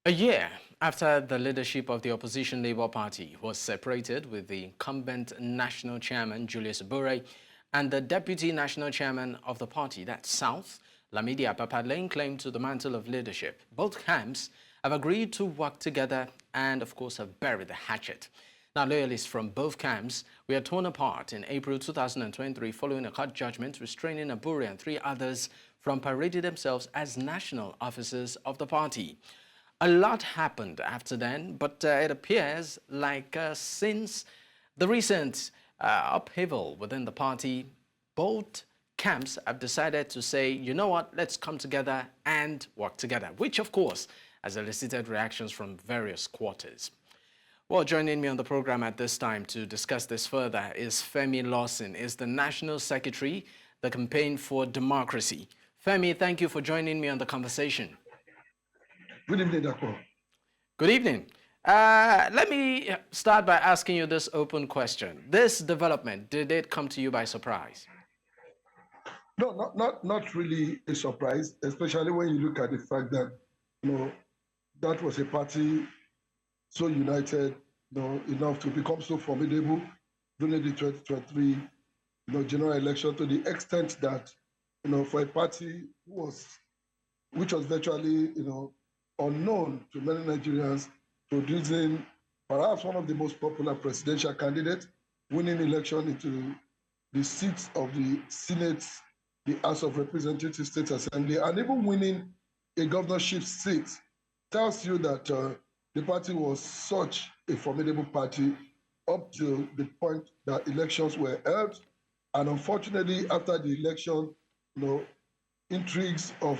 A year after the leadership of the opposition Labour Party was separated, with the incumbent national chairman, Julius Abure, and the deputy national chairman of the party, that's South, Lamidi Apapa, laying claim to the mantle of leadership, both camps have agreed to work together and, of course, have buried the hatchet. Now, loyalists from both camps were torn apart in April 2023 following a court judgment restraining Abure and three others from parading themselves as national officers of the party. A lot happened after then, but it appears like since the recent upheaval within the party, both camps have decided to say, you know what, let's come together and work together, which of course has elicited reactions from various quarters. Well, joining me on the program at this time to discuss this further is Femi Lawson, is the National Secretary, the Campaign for Democracy. Femi, thank you for joining me on the conversation. Good evening, Dapo. Good evening. Let me start by asking you this open question. This development, did it come to you by surprise? No, not really a surprise, especially when you look at the fact that, that was a party so united, enough to become so formidable during the 2023, general election, to the extent that, for a party which was virtually, unknown to many Nigerians, producing perhaps one of the most popular presidential candidates, winning election into the seats of the Senate, the House of Representatives, State Assembly, and even winning a governorship seat, tells you that the party was such a formidable party up to the point that elections were held. And unfortunately, after the election, intrigues of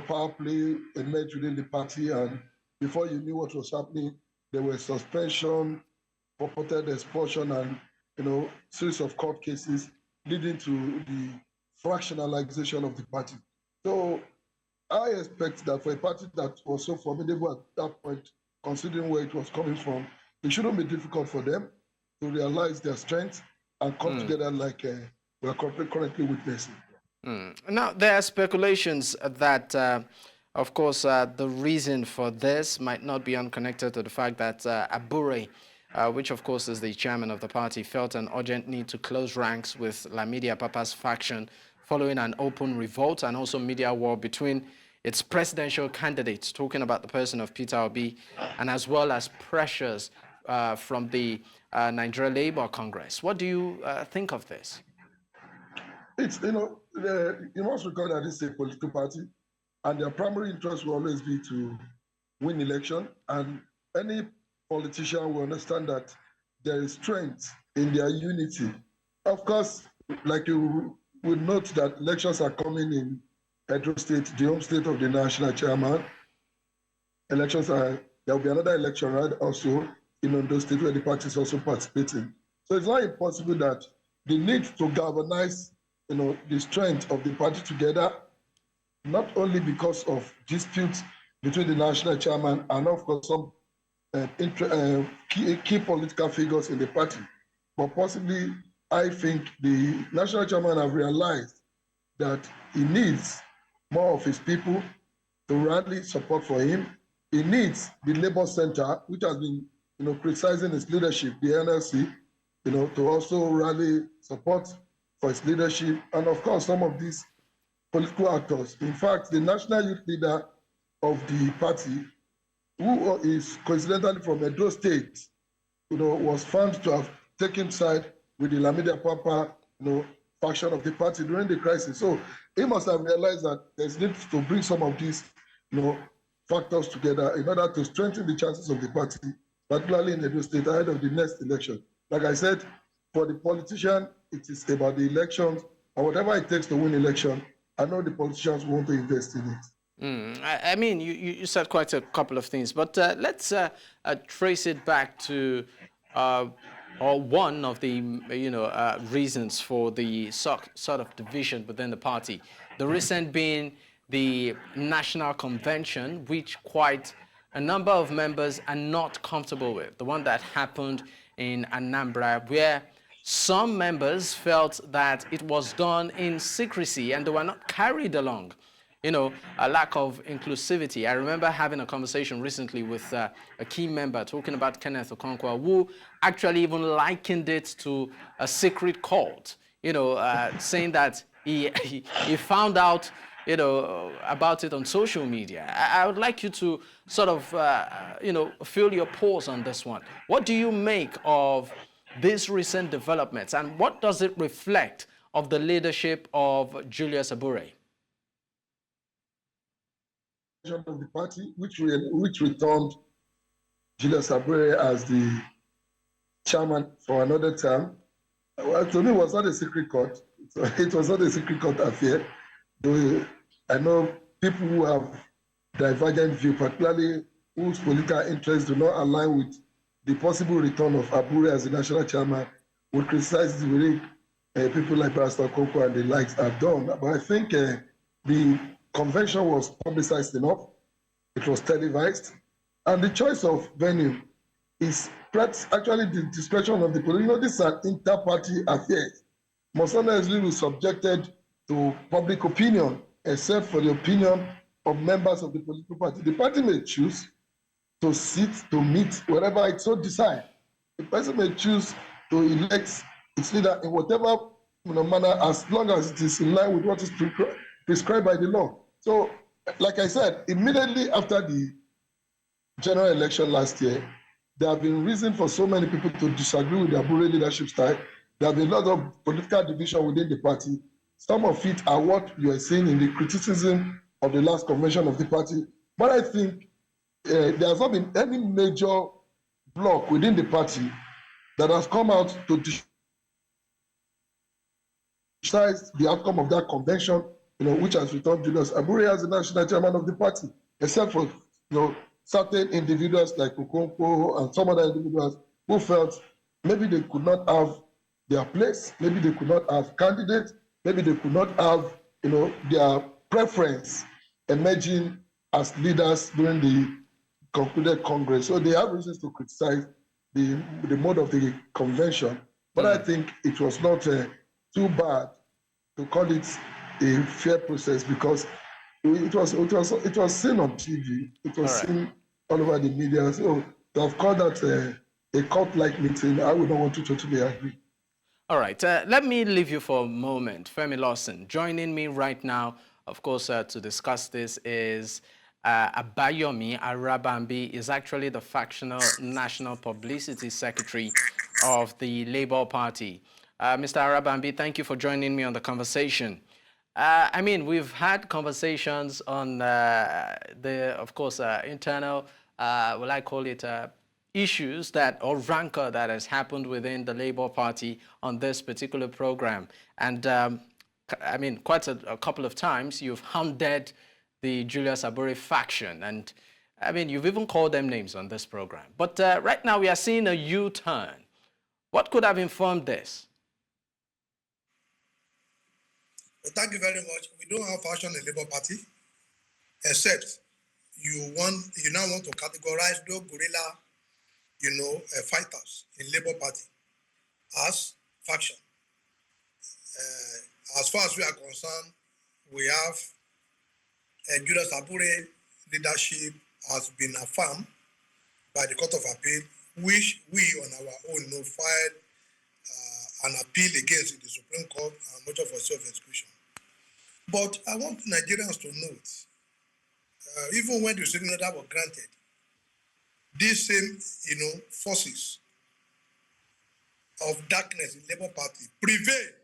power play emerged within the party, and before you knew what was happening, there were suspension, purported expulsion, and series of court cases leading to the fractionalization of the party. So I expect that for a party that was so formidable at that point, considering where it was coming from, it shouldn't be difficult for them to realize their strength and come together like we're currently witnessing. Now, there are speculations that, of course, the reason for this might not be unconnected to the fact that Abure, which of course is the chairman of the party, felt an urgent need to close ranks with Lamidi Apapa's faction following an open revolt and also media war between its presidential candidates, talking about the person of Peter Obi, and as well as pressures from the Nigeria Labour Congress. What do you think of this? It's, you must recall that this is a political party, and their primary interest will always be to win election. And any politician will understand that there is strength in their unity. Of course, like you would note that elections are coming in Edo State, the home state of the national chairman. There will be another election, right, also in Ondo State, where the party is also participating. So it's not impossible that the need to galvanize the strength of the party together, not only because of disputes between the national chairman and, of course, some key political figures in the party, but possibly, I think the national chairman have realized that he needs more of his people to rally support for him. He needs the Labour Center, which has been, criticizing his leadership, the NLC, to also rally support for its leadership, and of course, some of these political actors. In fact, the national youth leader of the party, who is coincidentally from Edo State, was found to have taken side with the Lamidi Apapa, faction of the party during the crisis. So he must have realized that there's need to bring some of these, factors together in order to strengthen the chances of the party, particularly in Edo State ahead of the next election. Like I said, for the politician, it is about the elections, and whatever it takes to win election, I know the politicians want to invest in it. I mean, you said quite a couple of things, but let's trace it back to one of the reasons for the sort of division within the party. The recent being the National Convention, which quite a number of members are not comfortable with. The one that happened in Anambra, where some members felt that it was done in secrecy and they were not carried along a lack of inclusivity. I remember having a conversation recently with a key member talking about Kenneth Okonkwo, who actually even likened it to a secret cult, saying that he found out, about it on social media. I would like you to sort of, feel your pulse on this one. What do you make of these recent developments, and what does it reflect of the leadership of Julius Abure? Of the party, which returned Julius Abure as the chairman for another term. Well, to me, it was not a secret court. It was not a secret court affair. Though I know people who have divergent view, particularly whose political interests do not align with the possible return of Abure as the national chairman, would criticize the way people like Pastor Okonkwo and the likes have done. But I think the convention was publicized enough. It was televised. And the choice of venue is actually the discretion of the political. This is an inter-party affair. Must not necessarily be subjected to public opinion, except for the opinion of members of the political party. The party may choose to sit, to meet, wherever it so decides. The person may choose to elect its leader in whatever manner, as long as it is in line with what is prescribed by the law. So, like I said, immediately after the general election last year, there have been reasons for so many people to disagree with the Abure leadership style. There have been a lot of political division within the party. Some of it are what you are seeing in the criticism of the last convention of the party. But I think there has not been any major bloc within the party that has come out to criticize the outcome of that convention, which has returned Julius Abure as the national chairman of the party, except for certain individuals like Okonkwo and some other individuals who felt maybe they could not have their place, maybe they could not have candidates, maybe they could not have their preference emerging as leaders during the concluded Congress. So they have reasons to criticize the mode of the convention. But I think it was not too bad to call it a fair process, because it was seen on TV, it was seen all over the media. So to have called that a cult-like meeting, I would not want to totally agree. All right, let me leave you for a moment. Femi Lawson, joining me right now, of course, to discuss this is Abayomi Arabambi, is actually the Factional National Publicity Secretary of the Labour Party. Mr. Arabambi, thank you for joining me on the conversation. I mean, we've had conversations on of course, internal, will I call it, issues or rancor that has happened within the Labour Party on this particular program. And I mean, quite a couple of times you've hounded the Julius Abure faction, and I mean, you've even called them names on this program. But right now we are seeing a U-turn. What could have informed this? Well, thank you very much. We don't have faction in the Labour Party, except you now want to categorize those guerrilla, fighters in Labour Party as faction. As far as we are concerned, we have Julius Abure leadership has been affirmed by the Court of Appeal, which we on our own filed an appeal against in the Supreme Court and motion for self-exclusion. But I want Nigerians to note, even when the sitting order was granted, these same, forces of darkness in Labour Party prevailed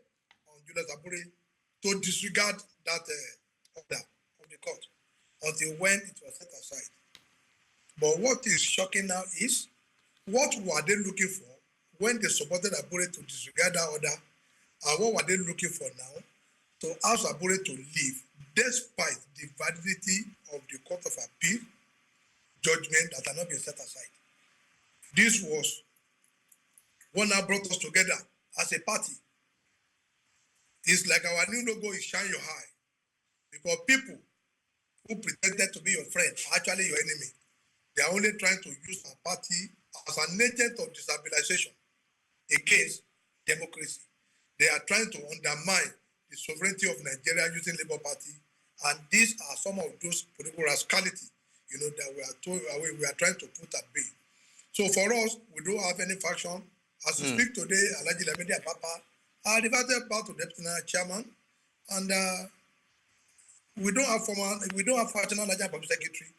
on Julius Abure to disregard that order of the court until when it was set aside. But what is shocking now is, what were they looking for when they supported Abure to disregard that order, and what were they looking for now to ask Abure to leave, despite the validity of the Court of Appeal judgment that had not been set aside. This was what now brought us together as a party. It's like our new logo is Shine Your Eye, because people who pretended to be your friend are actually your enemy. They are only trying to use our party as an agent of destabilization against democracy. They are trying to undermine the sovereignty of Nigeria using Labour Party And these are some of those political rascality, that we are trying to put at bay. So for us, we don't have any faction. As we speak today, Alhaji Lamidi Apapa are divided part to Deputy Chairman, and we don't have Factional National Publicity Secretary.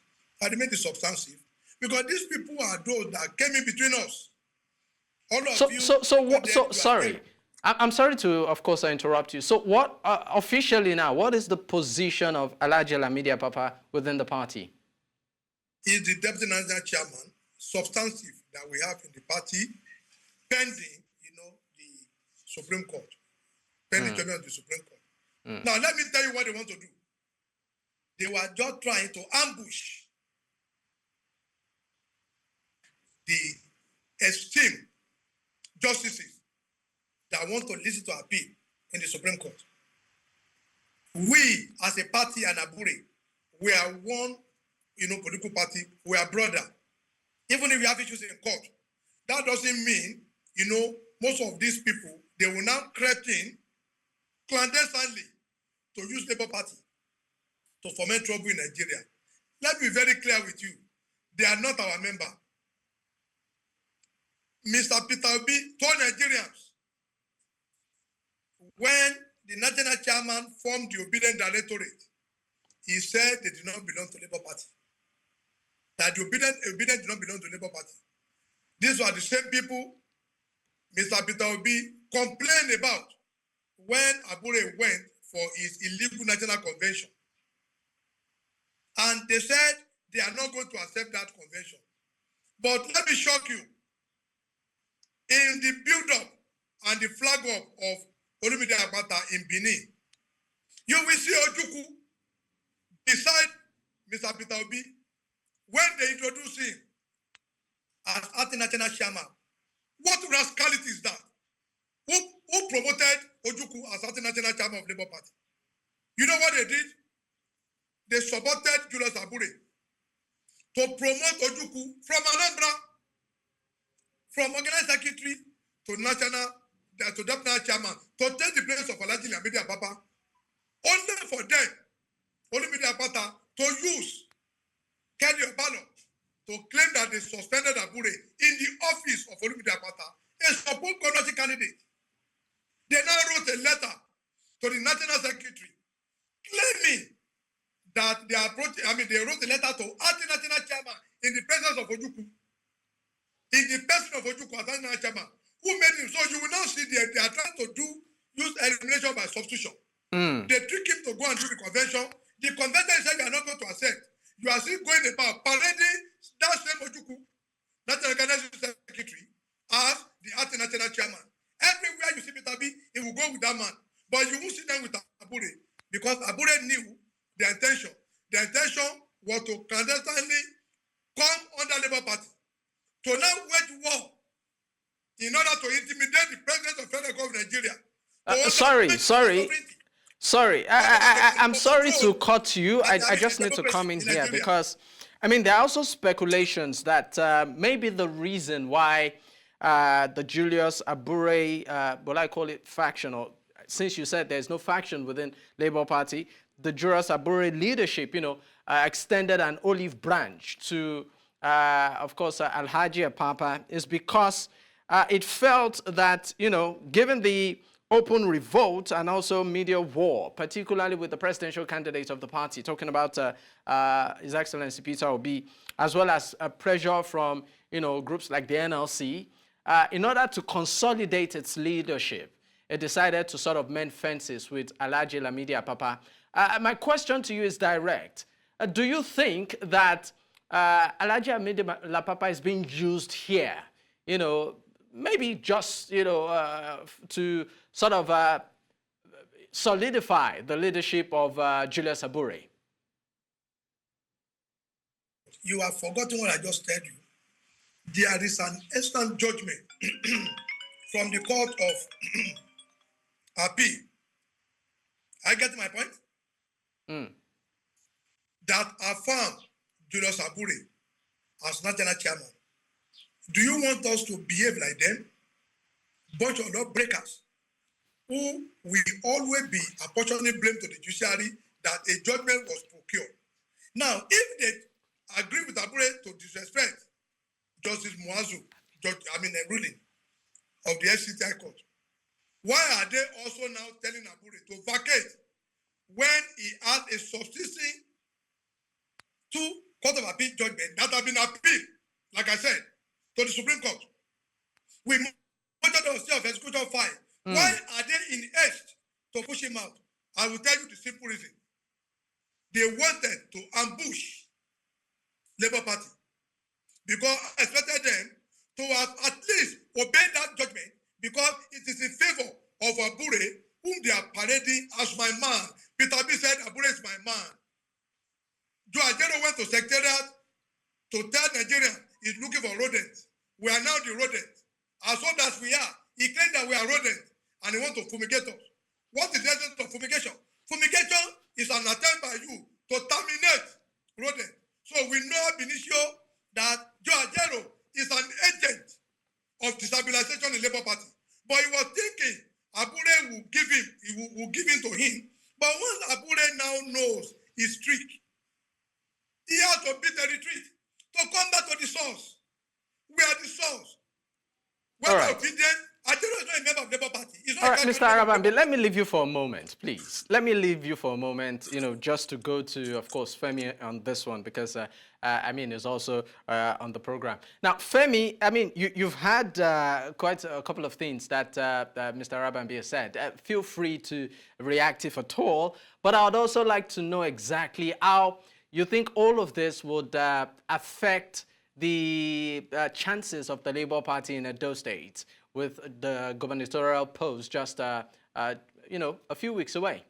And they make it substantive because these people are those that came in between us. All of you. Sorry. I'm sorry to, of course, interrupt you. So what, officially now, what is the position of Alhaji Lamidi Apapa within the party? He's the Deputy National Chairman, substantive that we have in the party, pending, the Supreme Court, pending judgment of the Supreme Court. Now, let me tell you what they want to do. They were just trying to ambush the esteemed justices that want to listen to appeal in the Supreme Court. We, as a party and Abure, we are one, political party. We are brother. Even if we have issues in court, that doesn't mean, most of these people, they will now creep in clandestinely to use Labour Party to foment trouble in Nigeria. Let me be very clear with you. They are not our member. Mr. Peter Obi told Nigerians when the national chairman formed the Obedient Directorate, he said they did not belong to Labour Party. That the Obedient did not belong to Labour Party. These were the same people Mr. Peter Obi complained about when Abure went for his illegal national convention. And they said they are not going to accept that convention. But let me shock you. In the build-up and the flag-up of Lamidi Apapa in Benin, you will see Ojukwu beside Mr. Peter Obi when they introduce him as acting national chairman. What rascality is that? Who promoted Ojukwu as acting national chairman of Labour Party? You know what they did? They supported Julius Abure to promote Ojukwu from Anambra, from organized secretary to deputy chairman, to take the place of Alhaji Lamidi Apapa, only for them, Lamidi Apapa, to use Kenny Obalo to claim that they suspended Abure in the office of Lamidi Apapa, a support governorship candidate. They now wrote a letter to the national secretary claiming that they wrote a letter to acting national chairman in the presence of Ojukwu. In the person of Ojukwu as national chairman, who made him. So you will now see they are trying to use elimination by substitution. They trick him to go and do the convention. The convention said you are not going to accept. You are still going about parading that same Ojukwu, national organization secretary, as the acting national chairman. Everywhere you see Peter B, he will go with that man. But you won't see them with Abure because Abure knew the intention. The intention was to clandestinely come under Labour Party to now wage war in order to intimidate the president of Federal Government of Nigeria. Sorry. I'm sorry to cut you. I just need to come in here because, there are also speculations that maybe the reason why the Julius Abure, what I call it faction, or since you said there's no faction within Labour Party, the Julius Abure leadership, extended an olive branch to, of course, Alhaji Apapa is because it felt that, given the open revolt and also media war, particularly with the presidential candidate of the party, talking about His Excellency Peter Obi, as well as pressure from, groups like the NLC, in order to consolidate its leadership, it decided to sort of mend fences with Alhaji Lamidi Apapa. My question to you is direct. Do you think that Alhaji Lamidi Apapa is being used here, maybe just, to sort of solidify the leadership of Julius Abure? You have forgotten what I just told you. There is an instant judgment from the court of appeal. I get my point? That affirmed Julius Abure as national chairman. Do you want us to behave like them? Bunch of lawbreakers who will always be apportioning blame to the judiciary that a judgment was procured. Now, if they agree with Abure to disrespect Justice Muazu, a ruling of the FCTI court, why are they also now telling Abure to vacate when he had a subsisting 2 Court of Appeal judgment that have been appealed, like I said, to the Supreme Court? We monitored the state of execution file. Why are they in haste to push him out? I will tell you the simple reason. They wanted to ambush Labour Party because I expected them to have at least obeyed that judgment because it is in favor of Abure, whom they are parading as my man. Peter B said, Abure is my man. Joe Ajero went to Secretariat to tell Nigeria he's looking for rodents. We are now the rodents. As old as we are, he claimed that we are rodents and he wants to fumigate us. What is the essence of fumigation? Fumigation is an attempt by you to terminate rodents. So we know ab initio that Joe Ajero is an agent of destabilization in Labour Party. But he was thinking Abure will give him, will give in to him. But once Abure now knows his trick, he has to beat the retreat to come back to the source. We are the source. When we're obedient, Ajero is not a member of the Labour Party. All right, Mr. Arabambi, let me leave you for a moment, please. Let me leave you for a moment, just to go to, of course, Femi on this one, because, is also on the program. Now, Femi, you've had quite a couple of things that Mr. Arabambi has said. Feel free to react if at all, but I would also like to know exactly how you think all of this would affect the chances of the Labour Party in Edo State, with the gubernatorial post just, a few weeks away.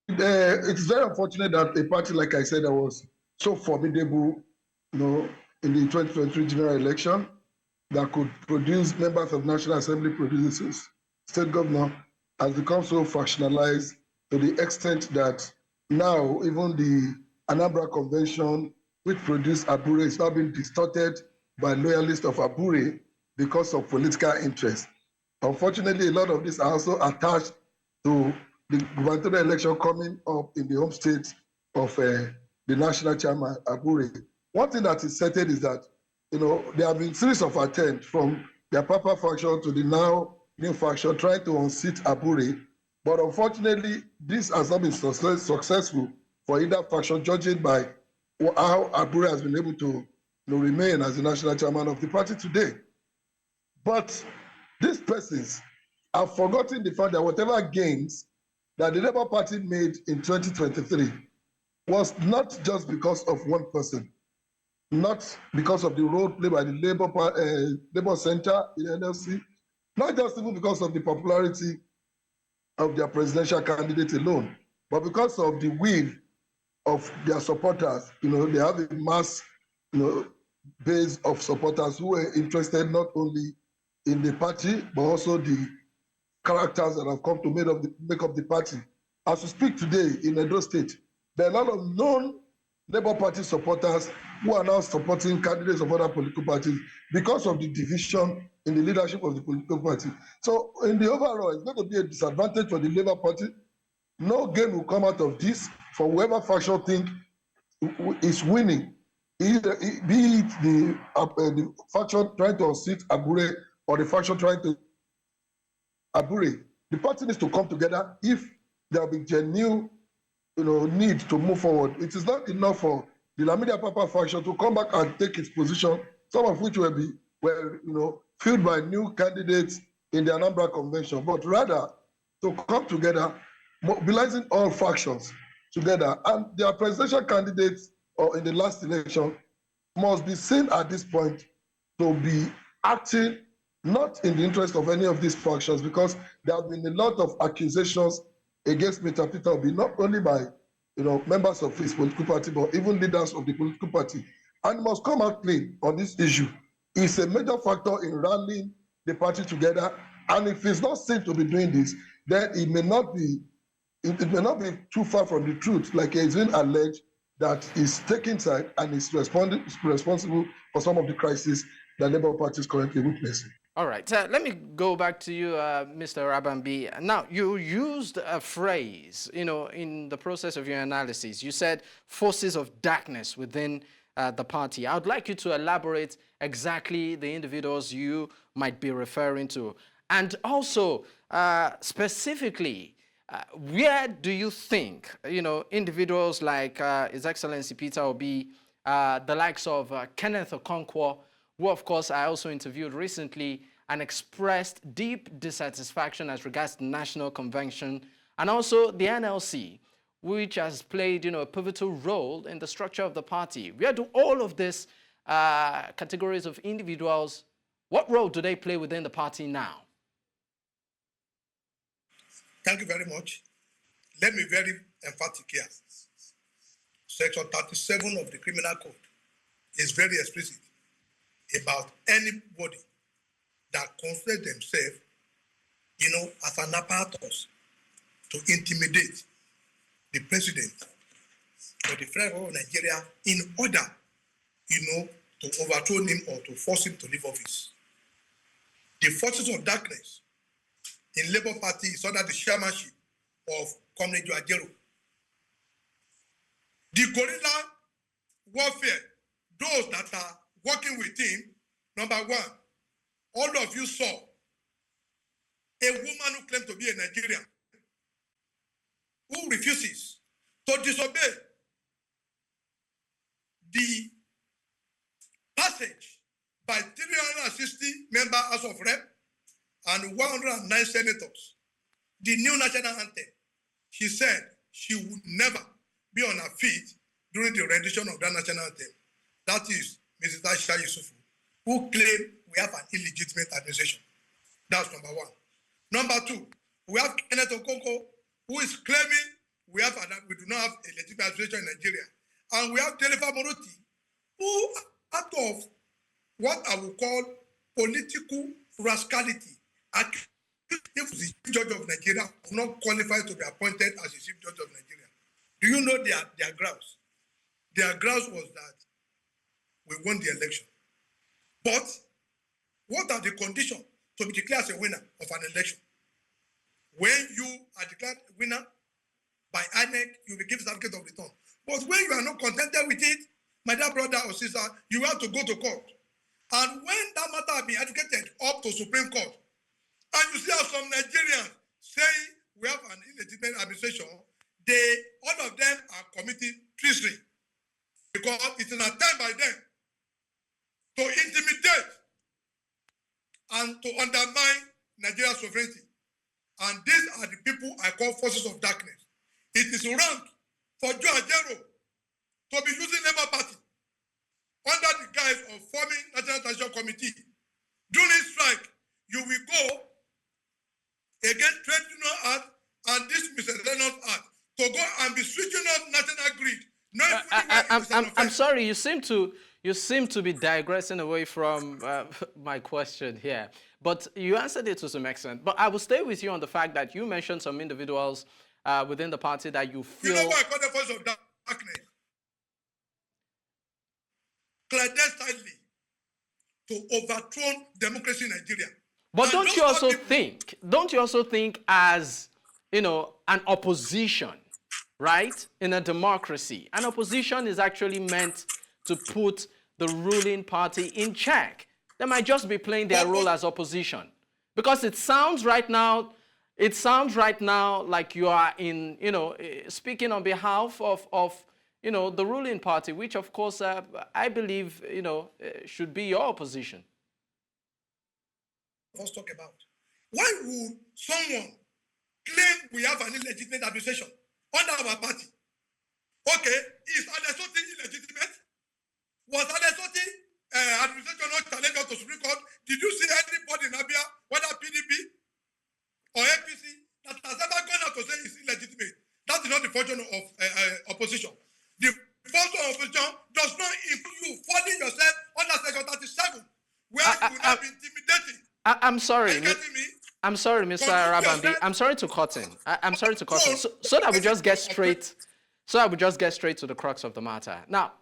It's very unfortunate that a party, like I said, that was so formidable, in the 2023 general election, that could produce members of National Assembly, produces state governor, has become so factionalized to the extent that now even the Anambra Convention, which produced Abure, is now being distorted by loyalists of Abure because of political interest. Unfortunately, a lot of these are also attached to the gubernatorial election coming up in the home state of the national chairman, Abure. One thing that is certain is that, there have been series of attempts from the Apapa faction to the now new faction trying to unseat Abure. But unfortunately, this has not been successful for either faction, judging by how Abure has been able to remain as the national chairman of the party today. But these persons have forgotten the fact that whatever gains that the Labour Party made in 2023 was not just because of one person, not because of the role played by the Labour Center in NLC, not just even because of the popularity of their presidential candidate alone, but because of the will of their supporters. They have a mass, base of supporters who were interested not only in the party, but also the characters that have come to make up the party. As we speak today in Edo State, there are a lot of known Labour Party supporters who are now supporting candidates of other political parties because of the division in the leadership of the political party. So in the overall, it's going to be a disadvantage for the Labour Party. No gain will come out of this for whoever faction think is winning, be it the faction trying to unseat Abure or the faction trying to Abure. The party needs to come together if there will be genuine need to move forward. It is not enough for the Lamidi Apapa faction to come back and take its position, some of which were filled by new candidates in the Anambra Convention, but rather to come together, mobilizing all factions together. And their presidential candidates or in the last election must be seen at this point to be acting not in the interest of any of these factions, because there have been a lot of accusations against Mr. Peter Obi, not only by members of his political party, but even leaders of the political party. And he must come out clean on this issue. It's a major factor in rallying the party together. And if he's not seen to be doing this, then it may not be too far from the truth, like it's been alleged that he's taking side and is responsible for some of the crises that Labour Party is currently witnessing. All right, let me go back to you, Mr. Arabambi. Now, you used a phrase, in the process of your analysis. You said forces of darkness within the party. I would like you to elaborate exactly the individuals you might be referring to. And also, specifically, where do you think, individuals like His Excellency Peter Obi, the likes of Kenneth Okonkwo, who, of course, I also interviewed recently and expressed deep dissatisfaction as regards the National Convention, and also the NLC, which has played, a pivotal role in the structure of the party. Where do all of these categories of individuals, what role do they play within the party now? Thank you very much. Let me be very emphatic here. Section 37 of the Criminal Code is very explicit about anybody that considers themselves, as an apparatus to intimidate the president or the federal of Nigeria in order, to overthrow him or to force him to leave office. The forces of darkness in Labour Party is under the chairmanship of Comrade Ajero. The guerrilla warfare, those that are working with him, number one, all of you saw a woman who claimed to be a Nigerian who refuses to disobey the passage by 360 members House of Rep and 109 senators, the new national anthem. She said she would never be on her feet during the rendition of that national anthem. That is Mrs. Aisha Yusufu, who claimed we have an illegitimate administration. That's number one. Number two, we have Kenneth Okonkwo, who is claiming we do not have a legitimate administration in Nigeria. And we have Telefa Moruti, who, out of what I would call political rascality, if the chief judge of Nigeria is not qualified to be appointed as the chief judge of Nigeria. Do you know their grounds? Their grounds was that we won the election. But what are the conditions to be declared as a winner of an election? When you are declared a winner by INEC, you will give certificate of return. But when you are not contented with it, my dear brother or sister, you have to go to court. And when that matter has been adjudicated up to Supreme Court, and you see how some Nigerians saying we have an illegitimate administration, all of them are committing treason because it is an attempt by them to intimidate and to undermine Nigeria's sovereignty. And these are the people I call forces of darkness. It is wrong for Joe Ajero to be using Labour Party under the guise of forming National Transition Committee. During strike, you will go against Trade Union Act and this Miscellaneous Act to go and be switching off national grid. I'm sorry, you seem to be digressing away from my question here. But you answered it to some extent. But I will stay with you on the fact that you mentioned some individuals within the party that you feel... You know why I call the force of darkness? Clandestinely to overthrow democracy in Nigeria. But and don't you also think as, an opposition, right, in a democracy, an opposition is actually meant to put the ruling party in check. They might just be playing their role as opposition. Because it sounds right now like you are speaking on behalf of the ruling party, which of course I believe, should be your opposition. Let's talk about. Why would someone claim we have an illegitimate administration under our party? Okay, is Alhassan illegitimate? Was Alhassan administration not challenged to Supreme Court? Did you see anybody in Abia, whether PDP or APC, that has ever gone out to say it's illegitimate? That is not the function of opposition. The function of opposition does not include you falling yourself under Section 37, where you will not be intimidating. I'm sorry. I'm sorry, Mr. Arabambi. I'm sorry to cut in. I'm sorry to cut in. So that we just get straight. So I would just get straight to the crux of the matter. Now,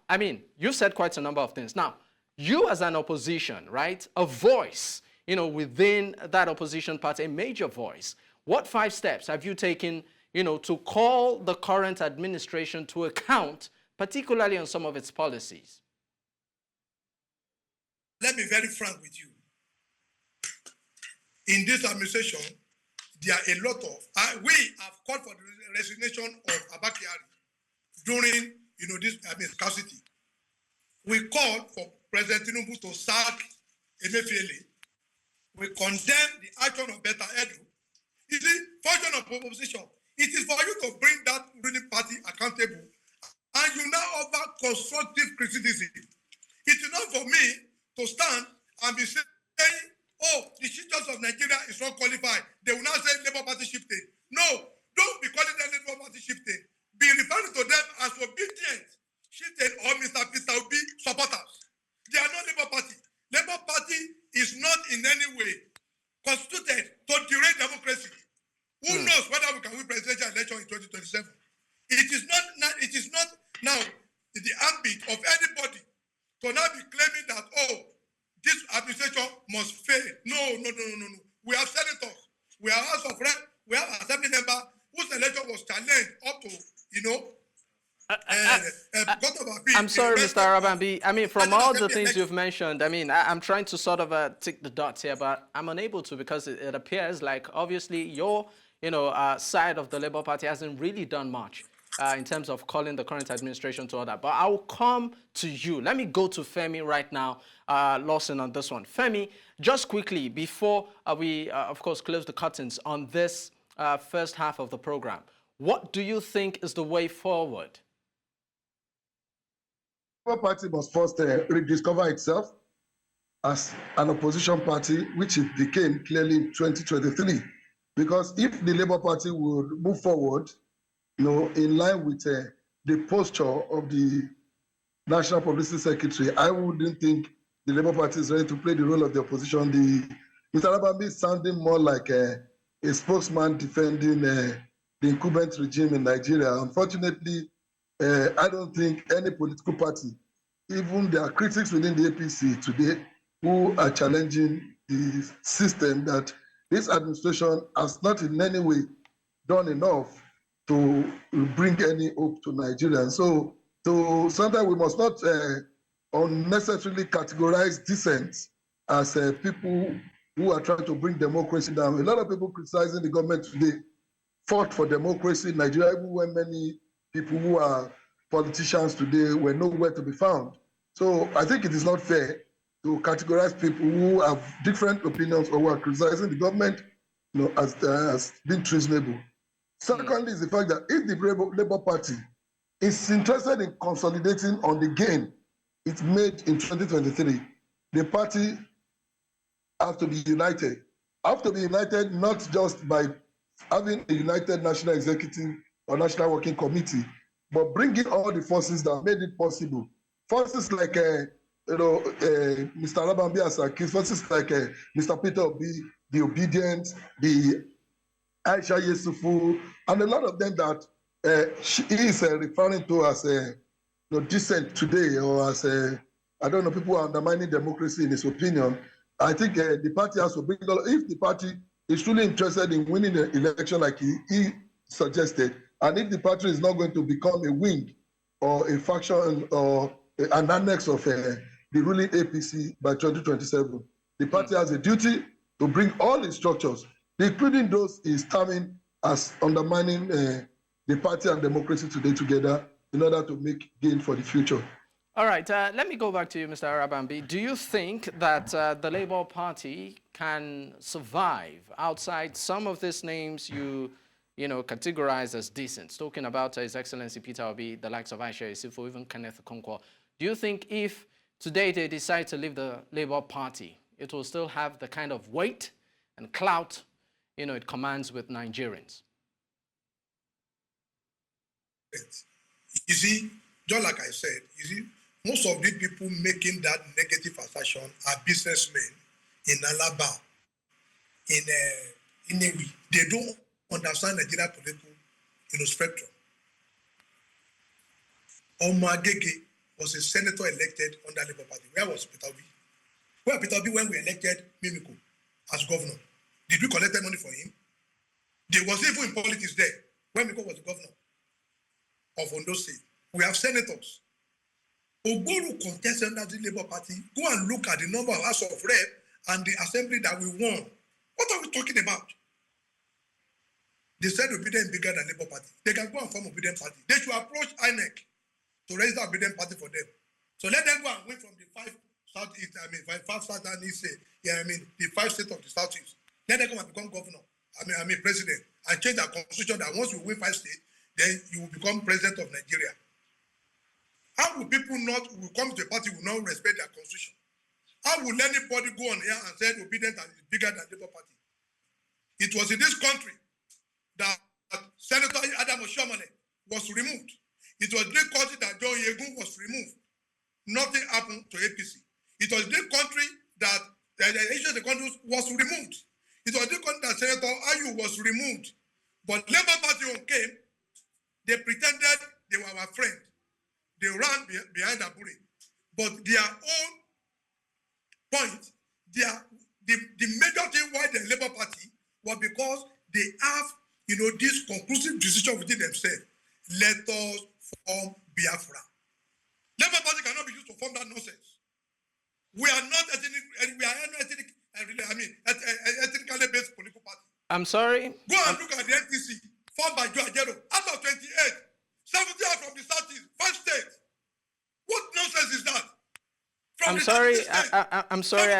you said quite a number of things. Now, you as an opposition, right, a voice, within that opposition party, a major voice. What 5 steps have you taken, to call the current administration to account, particularly on some of its policies? Let me be very frank with you. In this administration, there are a lot of, we have called for the resignation of Abakari during, this scarcity. We called for President Tinubu to sack Emefiele. We condemn the action of Beta Edu. You see, function of opposition, it is for you to bring that ruling party accountable, and you now offer constructive criticism. It is not for me to stand and be saying, oh, the teachers of Nigeria is not qualified. They will now say Labour Party shifting. No, don't be calling them Labour Party shifting. Be referring to them as obedient shifting or Mr. Peter Obi supporters. They are not Labour Party. Labour Party is not in any way constituted to derail democracy. Who knows whether we can win presidential election in 2027? It is not now in the ambit of anybody to now be claiming that, oh, this administration must fail. No. We have senators, we have House of Rep, we have assembly member whose election was challenged up to, I'm sorry, Mr. Arabambi. I mean, from all the things you've mentioned, I mean, I'm trying to sort of tick the dots here, but I'm unable to, because it appears like obviously your, side of the Labour Party hasn't really done much in terms of calling the current administration to order. But I'll come to you. Let me go to Femi right now, Lawson, on this one. Femi, just quickly, before we, of course, close the curtains on this first half of the program, what do you think is the way forward? The Labour Party must first rediscover itself as an opposition party, which it became clearly in 2023. Because if the Labour Party would move forward, in line with the posture of the National Publicity Secretary, I wouldn't think the Labour Party is ready to play the role of the opposition. Mr. Arabambi is sounding more like a spokesman defending the incumbent regime in Nigeria. Unfortunately, I don't think any political party, even there are critics within the APC today who are challenging the system, that this administration has not in any way done enough to bring any hope to Nigerians. So sometimes we must not unnecessarily categorize dissent as people who are trying to bring democracy down. A lot of people criticizing the government today fought for democracy in Nigeria, even when many people who are politicians today were nowhere to be found. So I think it is not fair to categorize people who have different opinions or who are criticizing the government, as being treasonable. Secondly, is the fact that if the Labour Party is interested in consolidating on the gain it made in 2023, the party has to be united. Have to be united not just by having a united national executive or national working committee, but bringing all the forces that made it possible. Forces like Mr. Arabambi has accused, forces like Mr. Peter Obi, the Obedient, the Aisha Yesufu, and a lot of them that she is referring to as dissent today, or as I don't know, people are undermining democracy in his opinion. I think the party has to bring, if the party is truly interested in winning the election like he suggested, and if the party is not going to become a wing or a faction or an annex of the ruling APC by 2027, the party has a duty to bring all its structures, including those is terming as undermining the party and democracy today together, in order to make gain for the future. All right, let me go back to you, Mr. Arabambi. Do you think that the Labour Party can survive outside some of these names you categorize as decent? Talking about His Excellency Peter Obi, the likes of Aisha Yesufu, even Kenneth Okonkwo. Do you think if today they decide to leave the Labour Party, it will still have the kind of weight and clout it commands with Nigerians? You see, just like I said, most of the people making that negative assertion are businessmen in Alaba, in Newi. They don't understand Nigeria political spectrum. Omar Agege was a senator elected under Labour Party. Where was Peter Obi? Where Peter Obi when we elected Mimiko? as governor. Did we collect money for him? There was even in politics there when Miko was the governor of Ondo State. We have senators. Ogburu contested under the Labour Party. Go and look at the number of House of Rep and the assembly that we won. What are we talking about? They said obedient bigger than Labour Party. They can go and form obedient party. They should approach INEC to register obedient party for them. So let them go and win from the five southern east, the 5 states of the southeast. Let them come and become governor. President, and change the constitution that once you win 5 states, then you will become president of Nigeria. How will people who come to a party will not respect their constitution? How will anybody go on here and say obedient is bigger than Labour Party? It was in this country that Senator Adam Oshiomhole was removed. It was this country that John Yegun was removed. Nothing happened to APC. It was this country that the issue of the country was removed. It was this country that Senator Ayu was removed. But Labour Party came, they pretended they were our friend. They ran behind Abure. But their own point, the major thing why the Labour Party was because they have, this conclusive decision within themselves. Let us form Biafra. Labour Party cannot be used to form that nonsense. We are not ethnically based political party. I'm sorry. Go and look at the NTC formed by Joe Ajero. Out of 28, 70 are from the Southeast, 5 states. What nonsense is that? I'm sorry. I'm sorry.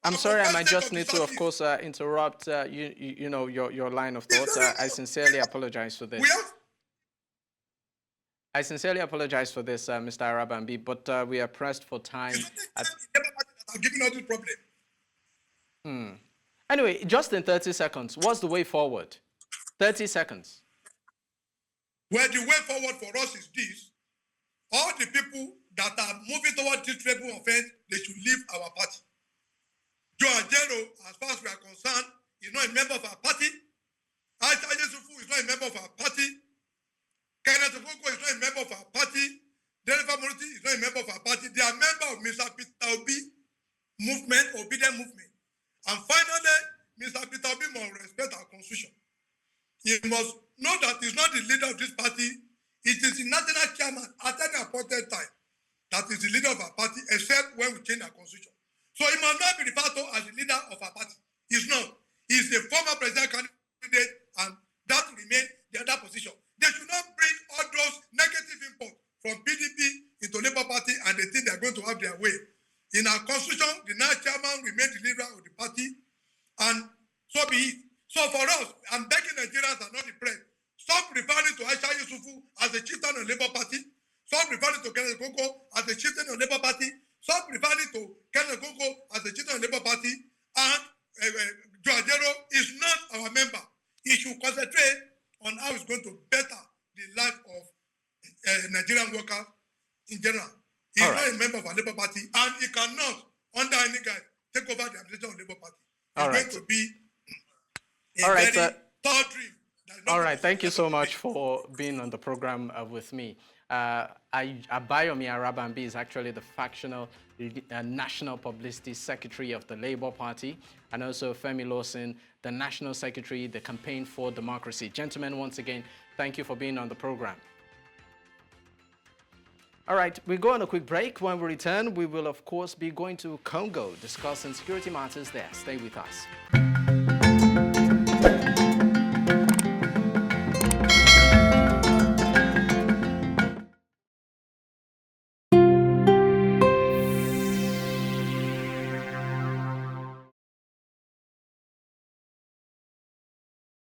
I'm sorry. I might just need to, of course, interrupt. Your line of thought. I sincerely apologize for this. I sincerely apologize for this, Mr. Arabambi, but we are pressed for time. I'm giving out this problem. Anyway, just in 30 seconds, what's the way forward? 30 seconds. Well, the way forward for us is this. All the people that are moving towards this treble offense, they should leave our party. Joe Ajero, as far as we are concerned, is not a member of our party. Aisha Yesufu is not a member of our party. Kenneth Okonkwo is not a member of our party. Jennifer Moruti is not a member of our party. They are member of Mr. Peter Obi movement, obedient movement. And finally, Mr. Peter Obi must respect our constitution. He must know that he's not the leader of this party. It is the national chairman at any appointed time that is the leader of our party, except when we change our constitution. So he must not be referred to as the leader of our party. He's not. He's the former president candidate, and that remains the other position. They should not bring all those negative input from PDP into Labour Party, and they think they are going to have their way. In our constitution, the national chairman remains the leader of the party, and so be it. So for us, I'm begging Nigerians and not the press, stop referring to Aisha Yesufu as a chieftain of Labour Party. Stop referring to Kenneth Okonkwo as a chieftain of Labour Party. Stop referring to Kenneth Okonkwo as a chieftain of Labour Party. And Joe Ajero is not our member. He should concentrate on how he's going to better the life of Nigerian workers in general. He's not a member of our Labour Party, and he cannot, under any guise, take over the administration of Labour Party. It's going to be a very third dream. All right, thank you so much for being on the program with me. Abayomi Arabambi is actually the Factional National Publicity Secretary of the Labour Party, and also Femi Lawson, the National Secretary, the Campaign for Democracy. Gentlemen, once again, thank you for being on the program. All right, we go on a quick break. When we return, we will, of course, be going to Congo, discussing security matters there. Stay with us.